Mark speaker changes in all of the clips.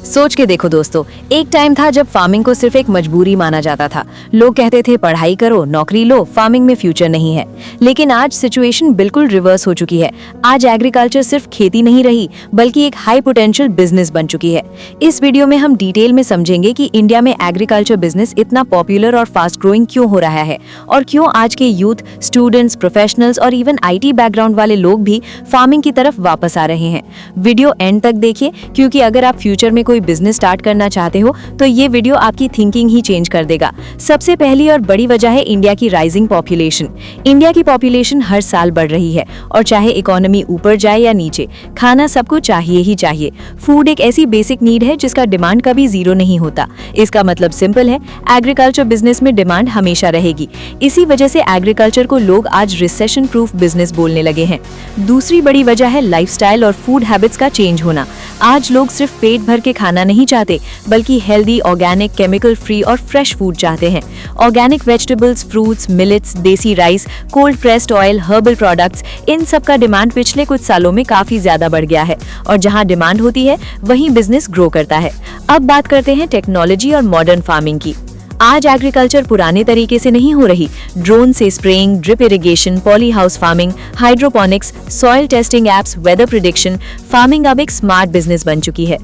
Speaker 1: सोच के देखो दोस्तों, एक टाइम था जब फार्मिंग को सिर्फ एक मजबूरी माना जाता था। लोग कहते थे पढ़ाई करो, नौकरी लो, फार्मिंग में फ्यूचर नहीं है। लेकिन आज सिचुएशन बिल्कुल रिवर्स हो चुकी है। आज एग्रीकल्चर सिर्फ खेती नहीं रही, बल्कि एक हाई पोटेंशियल बिजनेस बन चुकी है। इस वीडियो में हम डिटेल में समझेंगे कि इंडिया में एग्रीकल्चर बिजनेस इतना पॉपुलर और फास्ट ग्रोइंग क्यों हो रहा है, और क्यों आज के यूथ, स्टूडेंट्स, प्रोफेशनल्स और इवन IT बैकग्राउंड वाले लोग भी फार्मिंग की तरफ वापस आ रहे हैं। वीडियो एंड तक देखिए, क्योंकि अगर आप फ्यूचर में कोई बिजनेस स्टार्ट करना चाहते हो तो ये वीडियो आपकी थिंकिंग ही चेंज कर देगा। सबसे पहली और बड़ी वजह है इंडिया की राइजिंग पॉपुलेशन। इंडिया की पॉपुलेशन हर साल बढ़ रही है, और चाहे इकोनॉमी ऊपर जाए या नीचे, खाना सबको चाहिए ही चाहिए। फूड एक ऐसी बेसिक नीड है जिसका डिमांड कभी जीरो नहीं होता। इसका मतलब सिंपल है, एग्रीकल्चर बिजनेस में डिमांड हमेशा रहेगी। इसी वजह से एग्रीकल्चर को लोग आज रिसेशन प्रूफ बिजनेस बोलने लगे हैं। दूसरी बड़ी वजह है लाइफस्टाइल और फूड हैबिट्स का चेंज होना। आज लोग सिर्फ पेट भर के खाना नहीं चाहते, बल्कि हेल्दी, ऑर्गेनिक, केमिकल फ्री और फ्रेश फूड चाहते हैं। ऑर्गेनिक वेजिटेबल्स, फ्रूट्स, मिलेट्स, देसी rice, cold pressed oil, herbal products, इन सब का डिमांड पिछले कुछ सालों में काफी ज्यादा बढ़ गया है, और जहां डिमांड होती है वहीं बिजनेस ग्रो करता है। अब बात करते हैं टेक्नोलॉजी और मॉडर्न फार्मिंग की। आज एग्रीकल्चर पुराने तरीके से नहीं हो रही। ड्रोन से spraying, drip irrigation, polyhouse farming, hydroponics, soil testing apps, weather prediction, farming अब एक स्मार्ट बिजनेस बन चुकी है।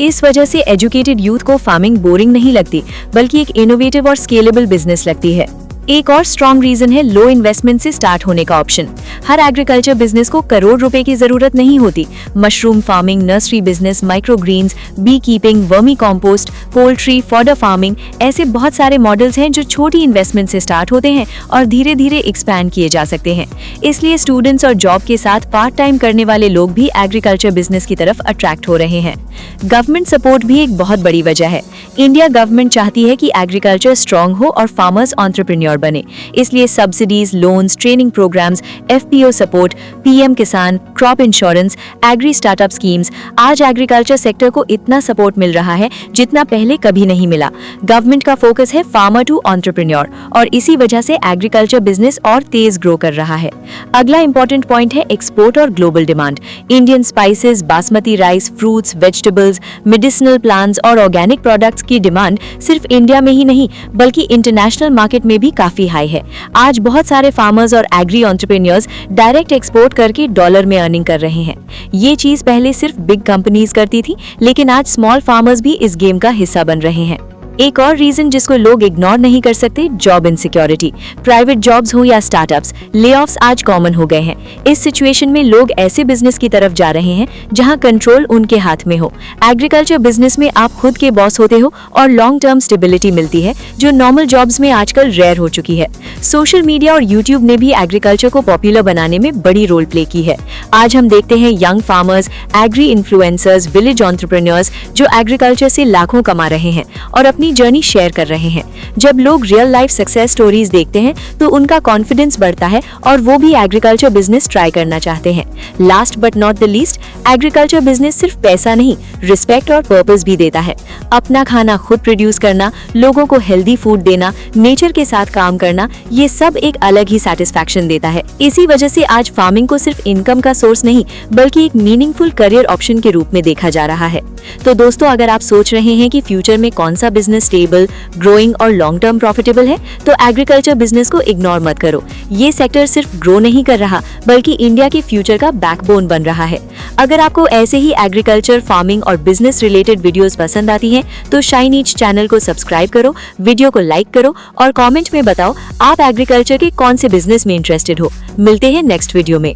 Speaker 1: इस वजह से एजुकेटेड यूथ को फार्मिंग बोरिंग नहीं लगती, बल्कि एक इनोवेटिव और स्केलेबल बिजनेस लगती है। एक और स्ट्रॉन्ग रीजन है लो इन्वेस्टमेंट से स्टार्ट होने का ऑप्शन। हर एग्रीकल्चर बिजनेस को करोड़ रुपए की जरूरत नहीं होती। Mushroom farming, nursery business, microgreens, beekeeping, vermicompost, poultry, fodder farming, ऐसे बहुत सारे मॉडल्स हैं जो छोटी इन्वेस्टमेंट से स्टार्ट होते हैं और धीरे धीरे एक्सपैंड किए जा सकते हैं। इसलिए स्टूडेंट्स और जॉब के साथ पार्ट टाइम करने वाले लोग भी एग्रीकल्चर बिजनेस की तरफ अट्रैक्ट हो रहे हैं। गवर्नमेंट सपोर्ट भी एक बहुत बड़ी वजह है। इंडिया गवर्नमेंट चाहती है कि एग्रीकल्चर स्ट्रॉन्ग हो और फार्मर्स एंटरप्रेन्योर बने। इसलिए subsidies, loans, training programs, FPO support, PM Kisan, crop insurance, agri startup schemes, आज एग्रीकल्चर सेक्टर को इतना सपोर्ट मिल रहा है जितना पहले कभी नहीं मिला। गवर्नमेंट का फोकस है फार्मर टू एंटरप्रेन्योर, और इसी वजह से एग्रीकल्चर बिजनेस और तेज ग्रो कर रहा है। अगला इंपॉर्टेंट पॉइंट है एक्सपोर्ट और global demand. Indian spices, basmati rice, fruits, vegetables, medicinal plants और ऑर्गेनिक प्रोडक्ट्स की डिमांड सिर्फ इंडिया में ही नहीं, बल्कि इंटरनेशनल मार्केट में भी काफी हाई है। आज बहुत सारे फार्मर्स और एग्री एंटरप्रेन्योर्स डायरेक्ट एक्सपोर्ट करके डॉलर में अर्निंग कर रहे हैं। ये चीज पहले सिर्फ बिग कंपनीज करती थी, लेकिन आज स्मॉल फार्मर्स भी इस गेम का हिस्सा बन रहे हैं। एक और रीजन जिसको लोग इग्नोर नहीं कर सकते, जॉब इनसिक्योरिटी। प्राइवेट जॉब्स हो या स्टार्टअप्स, लेऑफ्स आज कॉमन हो गए हैं। इस सिचुएशन में लोग ऐसे बिजनेस की तरफ जा रहे हैं जहां कंट्रोल उनके हाथ में हो। एग्रीकल्चर बिजनेस में आप खुद के बॉस होते हो और लॉन्ग टर्म स्टेबिलिटी मिलती है, जो नॉर्मल जॉब्स में आजकल रेयर हो चुकी है। सोशल मीडिया और यूट्यूब ने भी एग्रीकल्चर को पॉपुलर बनाने में बड़ी रोल प्ले की है। आज हम देखते हैं young farmers, agri influencers, village entrepreneurs जो एग्रीकल्चर से लाखों कमा रहे हैं और अपनी जर्नी शेयर कर रहे हैं। जब लोग रियल लाइफ सक्सेस स्टोरीज देखते हैं तो उनका कॉन्फिडेंस बढ़ता है और वो भी एग्रीकल्चर बिजनेस ट्राई करना चाहते हैं। Last but not the least, agriculture business सिर्फ पैसा नहीं, रिस्पेक्ट और पर्पस भी देता है। अपना खाना खुद प्रोड्यूस करना, लोगों को हेल्दी फूड देना, नेचर के साथ काम करना, ये सब एक अलग ही सेटिस्फैक्शन देता है। इसी वजह से आज फार्मिंग को सिर्फ इनकम का सोर्स नहीं, बल्कि एक मीनिंगफुल करियर ऑप्शन के रूप में देखा जा रहा है। तो दोस्तों, अगर आप सोच रहे हैं कि फ्यूचर में कौन सा बिजनेस स्टेबल, ग्रोइंग और लॉन्ग टर्म प्रॉफिटेबल है, तो एग्रीकल्चर बिजनेस को इग्नोर मत करो। ये सेक्टर सिर्फ ग्रो नहीं कर रहा, बल्कि इंडिया के फ्यूचर का बैकबोन बन रहा है। अगर आपको ऐसे ही एग्रीकल्चर, फार्मिंग और बिजनेस रिलेटेड वीडियोस पसंद आती हैं, तो शाइन ईच चैनल को सब्सक्राइब करो, वीडियो को लाइक करो और कमेंट में बताओ आप एग्रीकल्चर के कौन से बिजनेस में इंटरेस्टेड हो। मिलते हैं नेक्स्ट वीडियो में।